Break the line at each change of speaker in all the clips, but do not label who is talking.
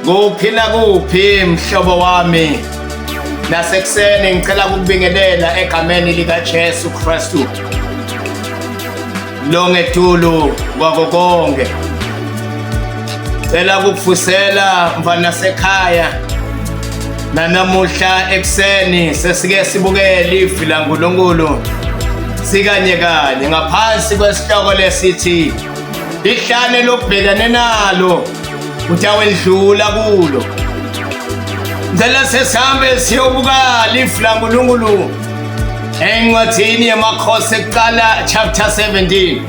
Kuphi nakuphi mhlobo wami nasekuseni ngicela ukubingelela egameni lika Jesu Kristu longetulu kwako konke. Cela ukuvusela mfana sekhaya nanamuhla ekseni sesike sibukele ifi la uNkulunkulu sikanye kanye ngaphansi kwesihloko lesithi ihlane lokubhekana nalo utawendlula kulo. Ngicela sesihambe siyobuka ifi la uNkulunkulu encwadini yamakhosi ekuqala chapter 17.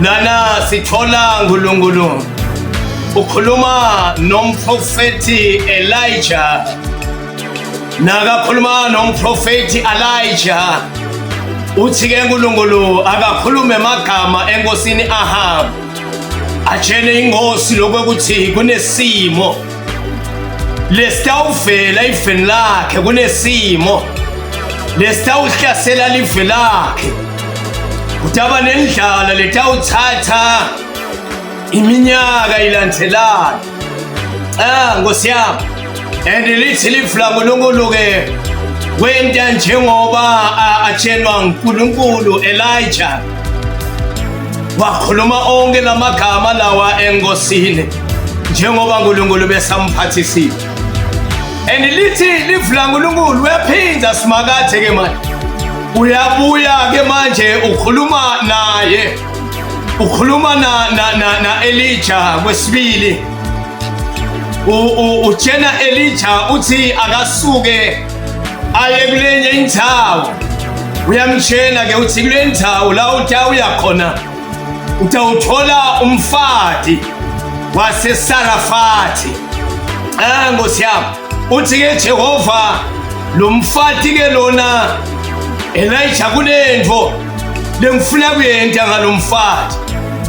Lana sithola uNkulunkulu ukhuluma nomprofeti Elijah nakakhuluma nomprofeti Elijah uthi-ke uNkulunkulu akakhulume amagama enkosini Ahab atshele inkosi lokuthi kunesimo lesitawuvela ifeni lakhe, kunesimo lesitawuhlasela live lakhe, kutaba nendlala letawuthatha iminyaka ilandelana. Nkosi yami, and lithi live la uNkulunkulu-ke wenta njengoba atshelwa uNkulunkulu Elijah wakhuluma onke lamagama lawa enkosini njengoba uNkulunkulu besamphathisile. And lithi live la uNkulunkulu uyaphinda simakathe-ke manje, uyabuya-ke manje ukhuluma naye, ukhuluma na Elijah kwesibili. Utshena Elijah uthi akasuke aye kulenye indawo. Uyamtshena-ke uthi kule ndawo la utawuya khona utawuthola umfati waseSarafati. Nkosi yami, uthi-ke Jehova lo mfati-ke lona Elijah kunento lengifuna kuyenta ngalo mfati.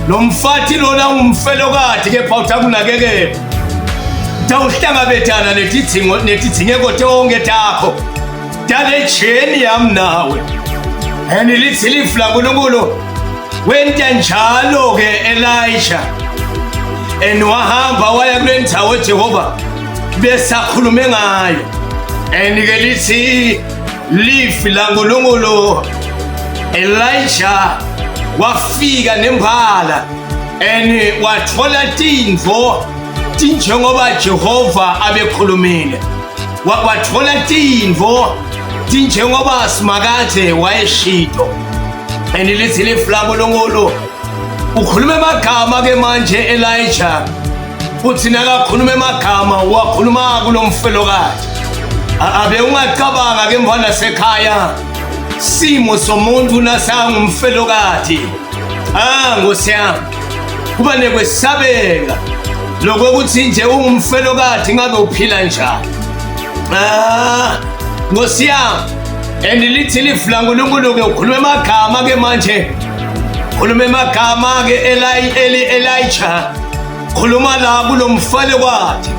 Lo mfati lona umfelokade kepha utakunakekela, utawuhlangabetana netidingeko tonke takho tale jeni yami nawe. And lithi lifi la uNkulunkulu wenta njalo-ke Elijah, and wahamba waya kule ndawo Jehova besakhulume ngayo. And-ke lithi lifi la uNkulunkulu Elijah wafika nembala and wathola tindvo tinjengoba Jehova abekhulumile, wathola tindvo tinjengoba simakade wayeshito. And lithi lifi la uNkulunkulu ukhulume amagama-ke manje Elijah uthi nakakhulume amagama wakhuluma kulomfelokade. Abe ungacabanga-ke mfana sekhaya simo somuntu nasangumfelokade. Nkosi yami, kuba nekwesabeka lokuthi nje ungumfelokade ngabe uphila njani. Nkosi yami, and lithi lifi la uNkulunkulu-ke ukhulume amagama-ke manje, khulume amagama-ke Elijah, khuluma la kulo mfelokade.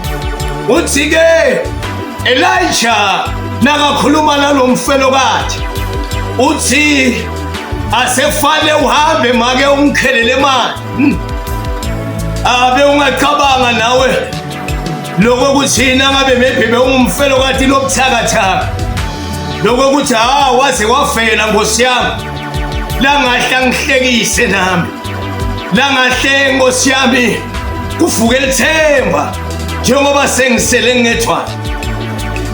Uthi-ke Elijah nakakhuluma nalo mfelokade uthi asefale uhambe make ungikhelele manje. Abe ungacabanga nawe lokuthi nangabe maybe ungumfelokade lobuthakathaka lokuthi waze wafela. Nkosi yami, langahla ngihlekise nami, langahle nkosi yami kuvuke lithemba njengoba sengisele ngethwa.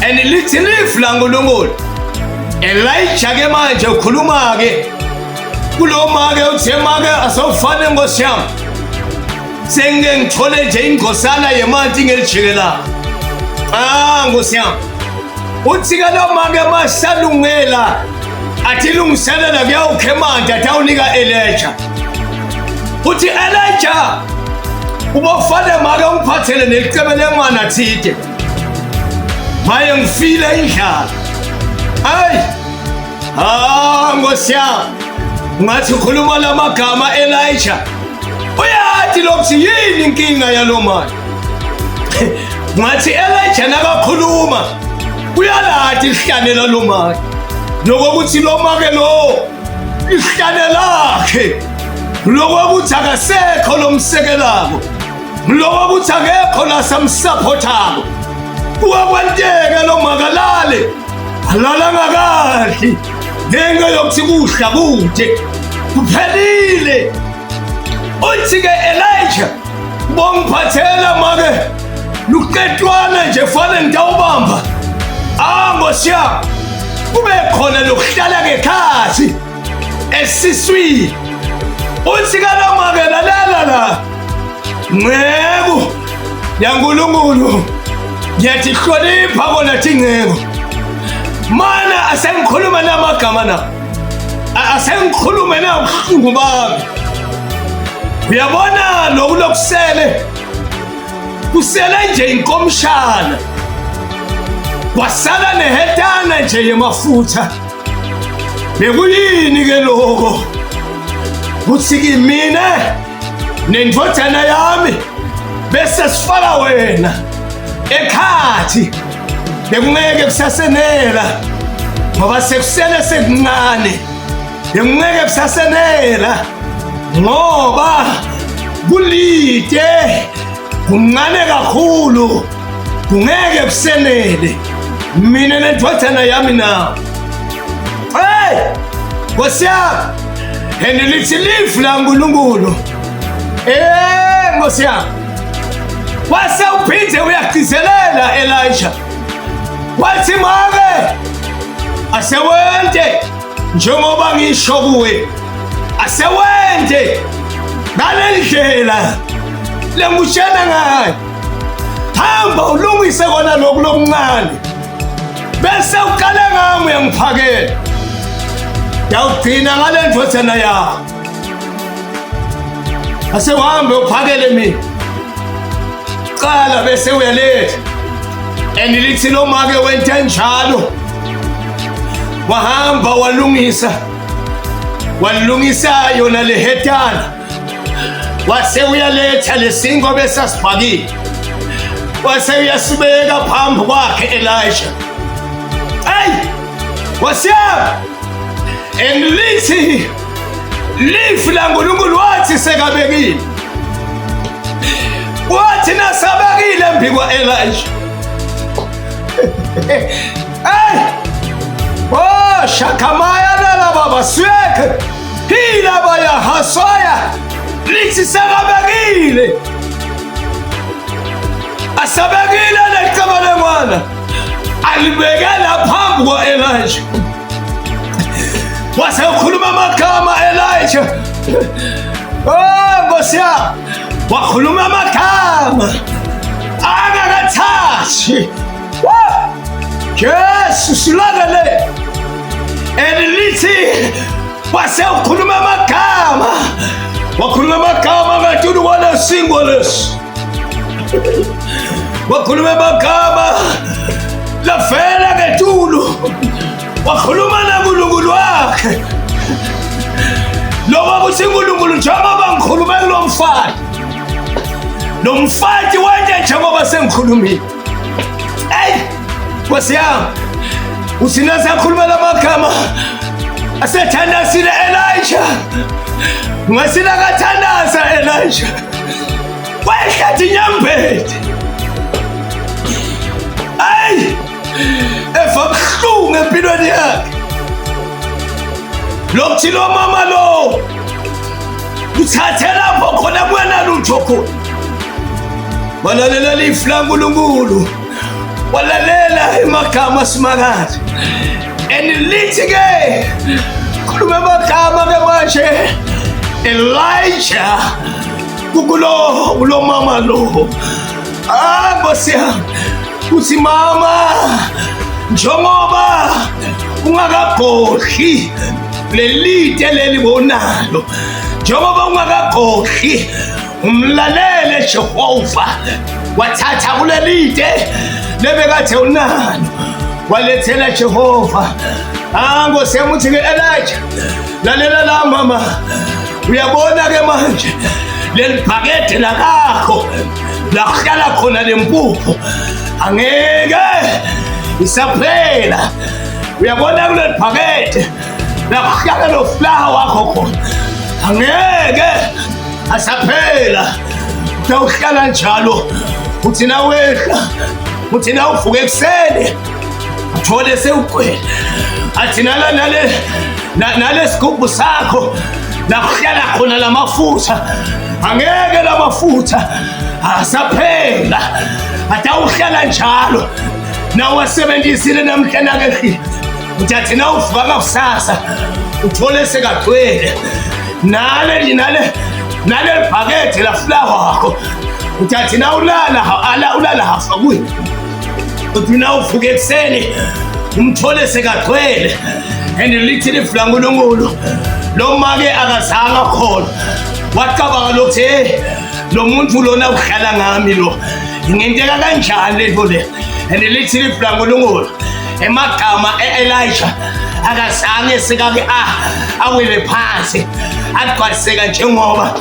And lithi lifi la uNkulunkulu Elijah-ke manje ukhuluma-ke kuloma-ke uthi make asofane nkosi yami sengike ngithole nje ingosana yemanti ngelijikela. Nkosi yami, uthi-ke lo make masalungela athi lungiselela kuyawukha emanti atawunika Elijah. Uthi Elijah ubofane make ungiphathele nelicebe lengwana thide maye ngifile indlala. Nkosi yami, ungathi ukhuluma lamagama Elijah uyathi lokuthi yini inkinga yalo manje. Ngathi Elijah nakakhuluma uyalathi ihlanela lo manje lokuthi lo make lo ihlane lakhe lokuthi akasekho lomsekelako, lokuthi akekho asamsaphothayo kuwakwanteka lo makalale alala ngakahle ngenxa yokuthi kuhla kude kuphelile. Uthi-ke Elijah bongiphathela make luqetwana nje fane ngitawubamba Nkosi yami kube khona lokuhlala ngekhathi esiswini. Uthi kalamake lalela la Nceko yaNkulunkulu ngiyathi hlonipha kona thi Nceko mana asengikhuluma namagama na asengikhulume na ubuhlungu bami. Uyabona lokusele kusele nje inkomshana wasala nehetana nje yemafutha. Bekuyini ke lokho? Kuthi kimi nendodana yami bese sifaka wena ekhathi bekungeke kusasenela ngoba sekusele sekuncane. Bekungeke kusasenela ngoba kulide kuncane kakhulu kungeke kusenele mina nendodana yami nawe. Hey Nkosi yami lithi lifu laNkulunkulu. Nkosi yami wase uphinde uyagcizelela Elijah wathi make asewente njengoba ngisho kuwe asewente ngalendlela lengutshela ngayo. Hamba ulungise kona lokhu lokuncane bese uqale ngami uyangiphakela yawugcina ngale ndodana yakho. Asewuhambe uphakele mina qala bese uyaletha. Lithi lo make wente njalo wahamba walungisa yona lehetana wase uyaletha lesingo bese asibhakile wase uyasibeka phambi kwakhe Elijah. Hey Nkosi yami lithi lifu laNkulunkulu wathi sekabekile wathi nasabekile mbi kwa Elijah. Hey shakamaya nala baba sweke hila baya hasoya lithi sekabekile asabekile leqabane mwana alibekela phambi kwa Elijah wase ukhuluma amagama Elijah. Nkosi yami wakhuluma amagama angakathathi. Yesu silakele lithi wase ukhuluma amagama wakhuluma amagama ngathi ubona singo lesi wakhuluma amagama lavela ngetulu wakhuluma naNkulunkulu wakhe loba kuthi uNkulunkulu njengoba ngikhulume kulo mfati lo mfati wonke njengoba sengikhulumile. Hey Nkosi yami usina sakhuluma lamagama asethandazile Elijah ngasina kathandaza Elijah wayehlathi nyambethe. Hey efabuhlungu empilweni yakhe lokuthi lo mama lo uthathe lapho khona kuwena lutho khona walalela lifu laNkulunkulu walalela amagama asimakazi. Lithi-ke khuluma amagama-ke manje Elijah kulo mama lo. Nkosi yami uthi mama njengoba ungakagodli lelite lelibonalo njengoba ungakagodli umlalele Jehova wathatha kulelite lebekathe unalo walethela Jehova. Nkosi yami uthi-ke Elijah lalela la mama uyabona-ke manje leli bhakede lakakho lakuhlala khona lempuphu angeke isaphela. Uyabona kuleli bhakede lakuhlala lo flower wakho khona angeke asaphela. Utawuhlala njalo uthi nawehla, uthi nawuvuka ekuseni uthole sewugcwele, athi nale sigubhu sakho la kuhlala khona lamafutha angeke lamafutha asaphela, atawuhlala njalo nawasebenzisile namhlanje kehlile. Uthi nawuvuka kusasa uthole sekagcwele nale bhakede la flower wakho. Uthi ulala hafa kuye. Uthi nawuvuka ekuseni umthole sekagcwele, and lithi lifula uNkulunkulu lo make akazanga khona wacabanga lokuthi lo muntu lona uhlala ngami lo nginteka kanjani lento le, and lithi lifula uNkulunkulu emagama eElisha akazange sikake awele phansi agcwaliseka njengoba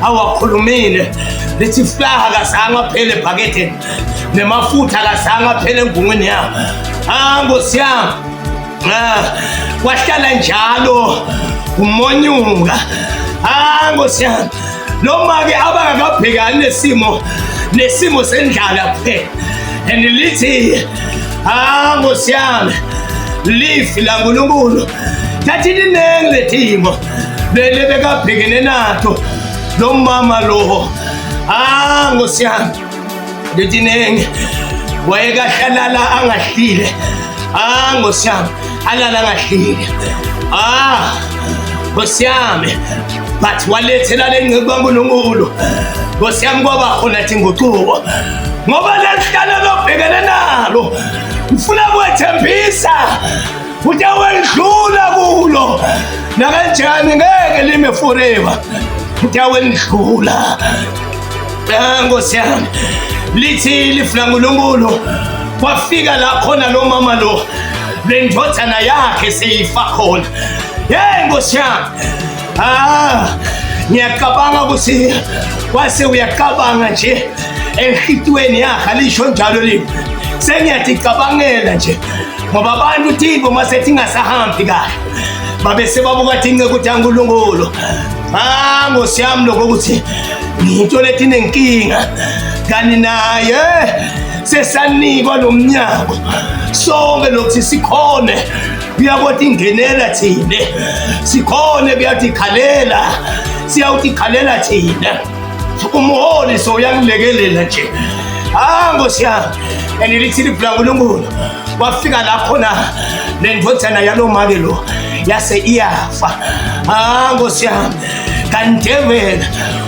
awakhulumile. Lithi flower akazange aphele ebhaketheni nemafutha akazange aphele engungweni yakho. Nkosi yami, wahlala njalo umonyuka. Nkosi yami, noma ke abangakabhekani nesimo sendlala kuphela, and lithi Nkosi yami, lifi la uNkulunkulu thathi linenge lethimo lele bekabhekene nato lo mama lo. Nkosi yami, lithi nenge wayekahlala angahlile. Nkosi yami, alala angahlile. Nkosi yami, but walethela lengcebo kaNkulunkulu. Nkosi yami, kwaba khona thi nguquko ngoba lesihlalo lobhekene nalo ufuna kwethembisa uthi awendlula kulo nakanjani ngeke lime forever, uthi awendlula. Nkosi yami, lithi lifuna uNkulunkulu kwafika la khona lo mama lo lendodana yakhe seyifa khona. Nkosi yami, ngiyacabanga ukuthi wase uyacabanga nje enhlitweni yakhe alisho njalo lini. Sengiyathi cabangela nje ngoba abantu Thixo mase singasahambi kahle babe sebabuka Thixo ukuthi uNkulunkulu. Nkosi yami, lokho ukuthi into lethi nenkinga kani naye sesanikwa lo mnyango sonke lokuthi sikhone uyakuthi ingenela thina, sikhone kuyathi khalela, siyawuthi khalela thina umholi so uyangilekelela nje. Nkosi yami, and lithi lifuna uNkulunkulu wafika la khona lendodana yalo make lo yase iyafa. Nkosi yami, kanjevela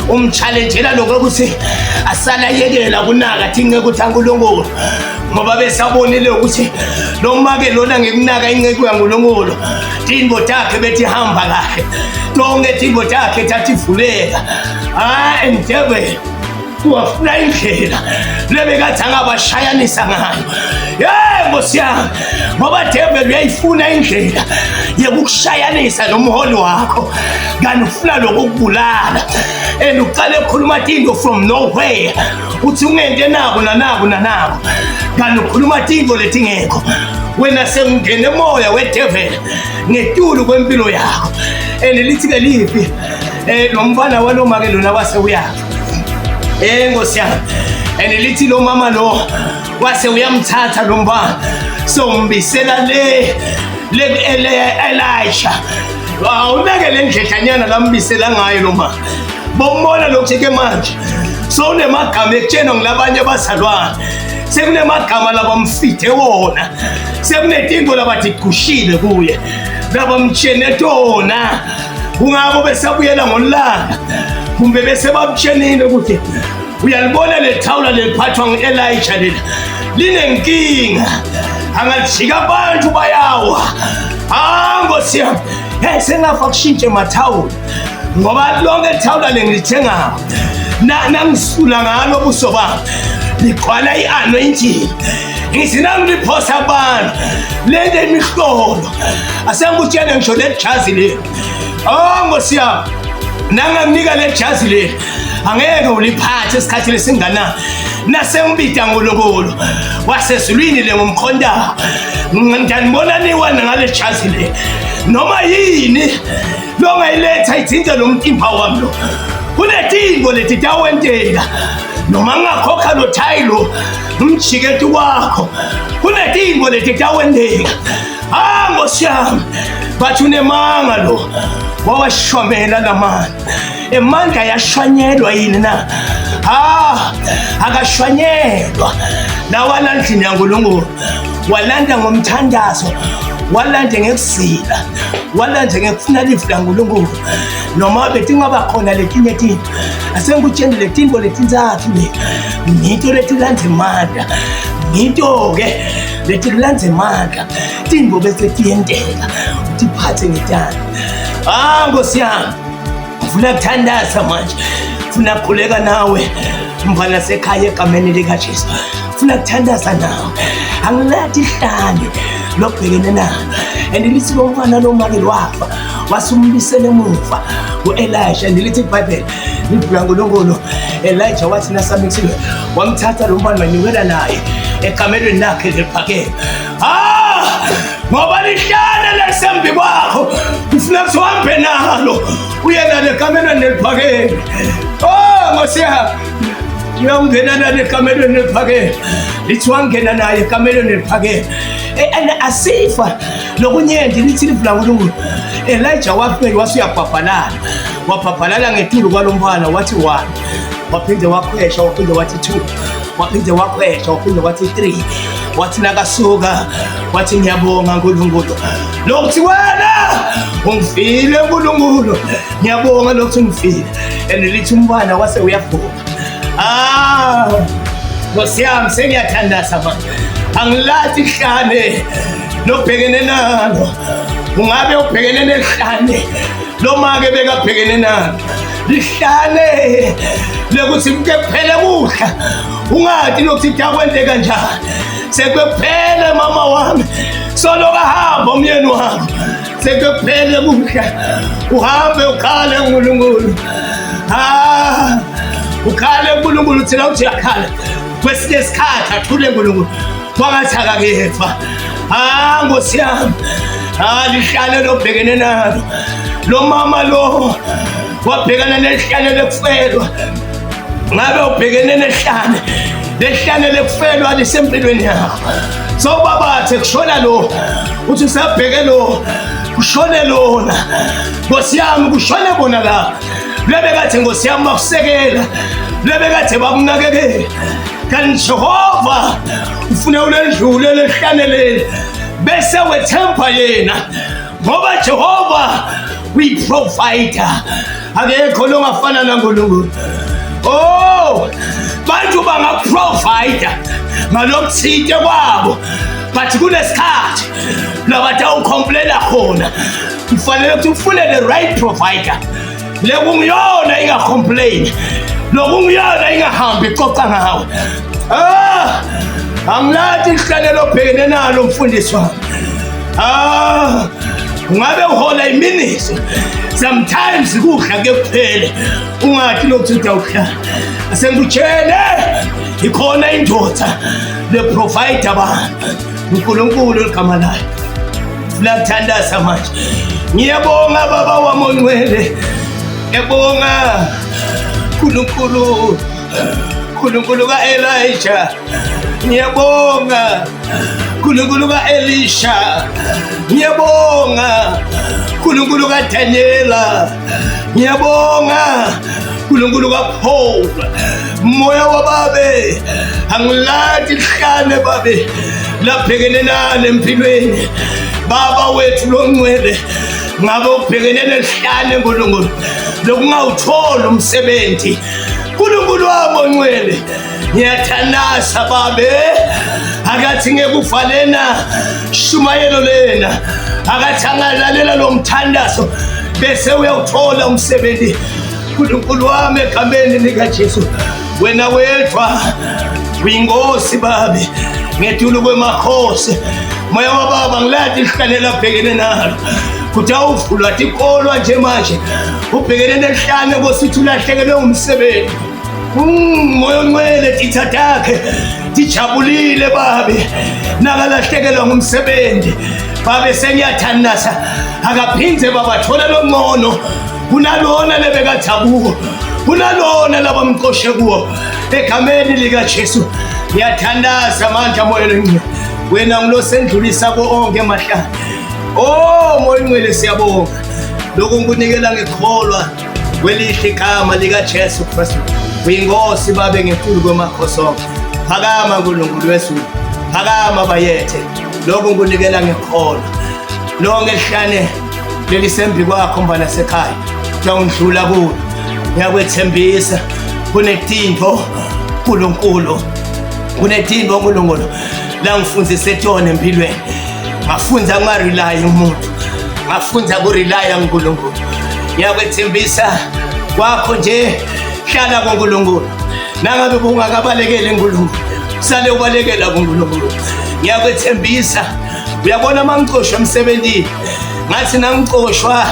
umchallengela lokho ukuthi asala yekela kunaka Thixo ukuthi uNkulunkulu ngoba besabonile ukuthi lo make lona ngekunaka inceke kaNkulunkulu Thixo takhe bethi hamba kahle tonke Thixo takhe thathi vuleka. Enjevela wafuna indlela lebekathi angabashayanisa ngayo. Nkosi yami, ngoba devil uyayifuna indlela yokushayanisa nomholi wakho kanti ufuna lokukubulala, and uqale ukukhuluma Thixo from nowhere uthi ungente nabo kanti ukhuluma Thixo lethi ngekho. Wena sengene emoya wedevil ngetulu kwempilo yakho, and lithi ke lipi lo mfana walo make lona wase uyafa. Nkosi yami, and lithi lo mama lo wase uyamthatha lo mfana sombisela le Elisha. Awunake le ndledlanyana lambisela ngayo lo mama. Bombona lokho ke manje so unemagama ekutshena ngilabanye abazalwane, sekunemagama labamfithe wona, sekunetinto labathi kushile kuye labamtshene tona. Kungako besabuyela ngolanga kumbe bese babtshenile ukuthi uyalibona le thawula leliphathwa ngu-Elisha leli linenkinga, angajika abantu bayawa. Nkosi yami, sengafa kushintshe mathawula ngoba lonke ithawula lengilithengayo nangisula ngalo buso bami ligcwala i-anointing. Ngithi nangiliphosa abantu lento imihlolo asengikutshele ngisho le jazi leli. Nkosi yami, nanganginika le jazi leli angeke uliphathe isikhathi lesingana nasengibida uNkulunkulu wasezulwini le ngomkhonda ngiyanibona niwana ngale jazi le noma yini longayiletha ithinta lo mtimba wami lo kunetinto leti tawenteka noma ngakhokha lo thayilo umjiketi wakho kunetinto leti tawendeka. Nkosi yami, bathi unemanga lo wawashwamela lamandla. Emandla yashwanyelwa yini na? Akashwanyelwa. Nawala endlini yaNkulunkulu walanda ngomthandazo, walanda ngekusila, walanda ngekufuna lifu laNkulunkulu. Noma betingaba khona letinye tinto, asengikutshela letinto letinzathu le ngito letilandza emandla, ngito-ke letilandza emandla, tinto bese tiyenteka utiphathe ngetandla. Nkosi yami, ngifuna kuthandaza manje, ngifuna kukhuleka nawe mfana sekhaya egameni likaJesu. Ngifuna kuthandaza nawe, angilathi ihlane lobhekene nalo. And lithi lo mfana lo make wafa wasumbisele emuva u-Elisha. Lithi iBhayibheli libhula ngoNkulunkulu, Elijah wathi nasamikisiwe wamthatha lo mfana wanyukela naye ekamelweni lakhe liphakeme. Ngoba lihlane lesembi kwakho ufuna ukuthi uhambe nalo uye nalo ekamelweni liphakeme. Nkosi yami, uyangena nalo ekamelweni liphakeme. Lithi wangena naye ekamelweni liphakeme. And asifa lokunyenti lithi livula ngoNkulunkulu, Elijah wafika wasuyabhabhalala, wabhabhalala ngetulu kwalomfana wathi 1, waphinde wakhwesha, waphinde wathi 2, waphinde wakhwesha, waphinde wathi 3, wathi nakasuka wathi ngiyabonga nkulunkulu lokuthi wena ungifile nkulunkulu, ngiyabonga lokuthi ungifile. And lithi umfana wase uyavuka. Nkosi yami, sengiyathandaza manje, angilathi ihlane lobhekene nalo. Ungabe ubhekene nehlane lo make bekabhekene nalo, lihlane lekuthi kuphele kuhla, ungathi lokuthi kuyakwenzeka kanjani. Sekuphele mama wami, solo kahamba umyeni wami, sekuphele kuhla, uhambe ukhale uNkulunkulu. Ukhale uNkulunkulu, thina uthi yakhala kwesinye isikhathi athule uNkulunkulu wangathi akakefa. Nkosi yami, lihlane lobhekene nalo. Lo mama lo wabhekana nehlane lekufelwa. Ngabe ubhekene nehlane, lehlane lekufelwa lisempilweni yakho. So babathe kushona lo, uthi usabheke lo, kushone lona. Nkosi yami, kushone bona la. Lebekade Nkosi yami bakusekela, lebekade bakunakekela. Kanti Jehova ufuna ulendlule lehlane leli bese wethemba yena, ngoba Jehova uyiprovider. Akekho longafana naNkulunkulu. Bantu bangaprovide ngalokuthinte kwabo, but kunesikhathi labatha ucomplaina khona. Kufanele ukuthi ufune the right provider. Lekungiyona ingacomplain, lokungiyona ingahambi icoca ngawe. Angilathi ihlane lobhekene nalo mfundisi wami. Ungabe uhola iminisi, sometimes kuhla ke kuphele, ungathi lokuthi utawuhlala. Asengikutshele ikhona indoda le provider abantu, uNkulunkulu ligama layo. Ngifuna ukuthandaza manje, ngiyabonga baba wami ongcwele, ngiyabonga uNkulunkulu, uNkulunkulu ka-Elijah, ngiyabonga uNkulunkulu ka-Elisha, ngiyabonga uNkulunkulu kaDaniela, ngiyabonga uNkulunkulu kaPaul. Moya wababe, angilathi ihlane babe labhekene nalo empilweni. Baba wethu longcwele, ngabe ubhekene nehlane Nkulunkulu lokungawuthola umsebenzi. Nkulunkulu wami ongcwele, ngiyathandaza babe, akathi ngekufalena shumayelo lena, akathi angalalela lo mthandazo bese uyawuthola umsebenzi. Nkulunkulu wami egameni likaJesu, wena wedwa uyinkosi babe, ngedulu kwemakhosi. Moya wababa, ngilathi ihlane labhekene nalo, kuthi awuvulwa tikholwa nje manje ubhekene nehlane ngosithi ulahlekelwe umsebenzi. Moya ongcwele, titha takhe tijabulile babe, nakalahlekelwa ngumsebenzi babe. Sengiyathandaza akaphindze babathola lo ngcono kunalona lebekathabuko. unalona labamqoshe kuwo egameni likaJesu. Ngiyathandaza manje moya oyingcwele, wena ngilosendlulisa konke emahlanje. Oh moya oyingcwele, siyabonga lokhu ngikunikela ngikholwa kwelihle igama likaJesu Kristu. Uyinkosi babe ngenkulu kwemakhosi onke. Phakama uNkulunkulu wezulu, phakama bayethe. Lokhu ngikunikela ngikholwa lonke lihlane lelisembi kwakho mbala sekhaya ngiyangidlula kulo. Ngiyakwethembisa kunetinto uNkulunkulu, kunetinto uNkulunkulu la ngifundzise tona empilweni. Ngafunza ngarely umuntu, ngafunza kurely uNkulunkulu. Ngiyakwethembisa kwakho nje, hlala kuNkulunkulu. Nangabe ungakabalekeli uNkulunkulu, sale ubalekela kuNkulunkulu. Ngiyakwethembisa, uyabona mangicoshwa emsebenzini ngathi nangicoshwa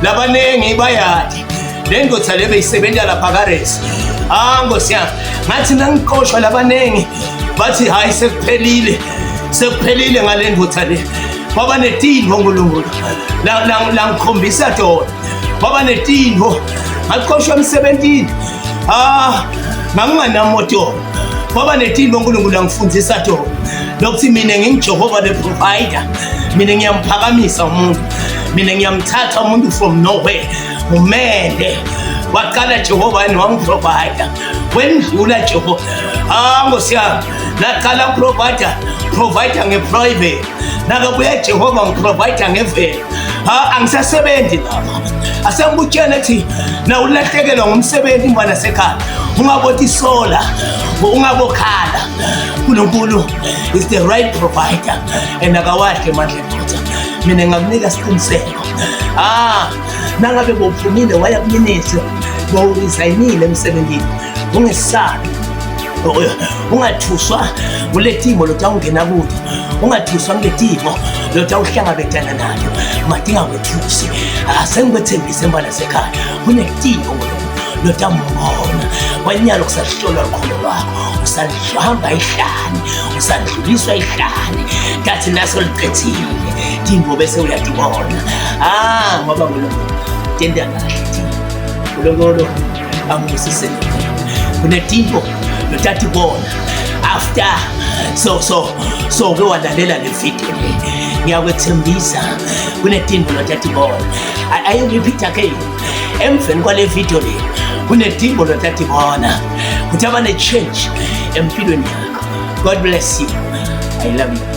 labanengi bayadi lendoda le beyisebenza lapha kaResi. Nkosi yami, ngathi nangicoshwa labanengi bathi hayi sekuphelile ngale ndoda le. Baba netinto uNkulunkulu la ngikhombisa tona, baba netinto ngacoshwa emsebenzini nganginganamoto. Baba netinto uNkulunkulu angifundzisa tona lokuthi mina nginguJehova the provider. Mina ngiyamuphakamisa umuntu, mina ngiyamthatha umuntu from nowhere. Umende waqala Jehova yini wangiprovider, wendlula Jehova. Nkosi yami, naqala provider ngeprivate, nakabuya Jehova ngiprovider ngevele. Angisasebenzi lapha. Asengikutshela ukuthi na ulahlekelwa ngumsebenzi mbana sekhaya, ungabothi sola, ungabokhala. uNkulunkulu is the right provider and akawahle manje futhi. Mina ngakunika isiqiniseko. Nangabe bophumile waya kuministry, bowurisayinile emsebenzini, ungesabi. Ungathuswa kuletimo lotawungena kude, ungathuswa kuletimo lotawuhlangabetana nalo. Madinga kwethusi, sengikwethembise mbala sekhaya, kunetimo lotambona wanyalo kusahlola ukholo lwakho, usalihamba ihlane, usadluliswa ihlane, kathi naso liqethile timbo bese uyadibona. Ngoba uNkulunkulu tenda kahle uNkulunkulu angusisele kunetimbo lotatibona after so ke walalela le video le. Ngiyakwethembisa kunetimbo lotatibona. I repeat again, emveni kwale video le kunetimbo lotatibona kuthi abane change empilweni yakho. God bless you. I love you.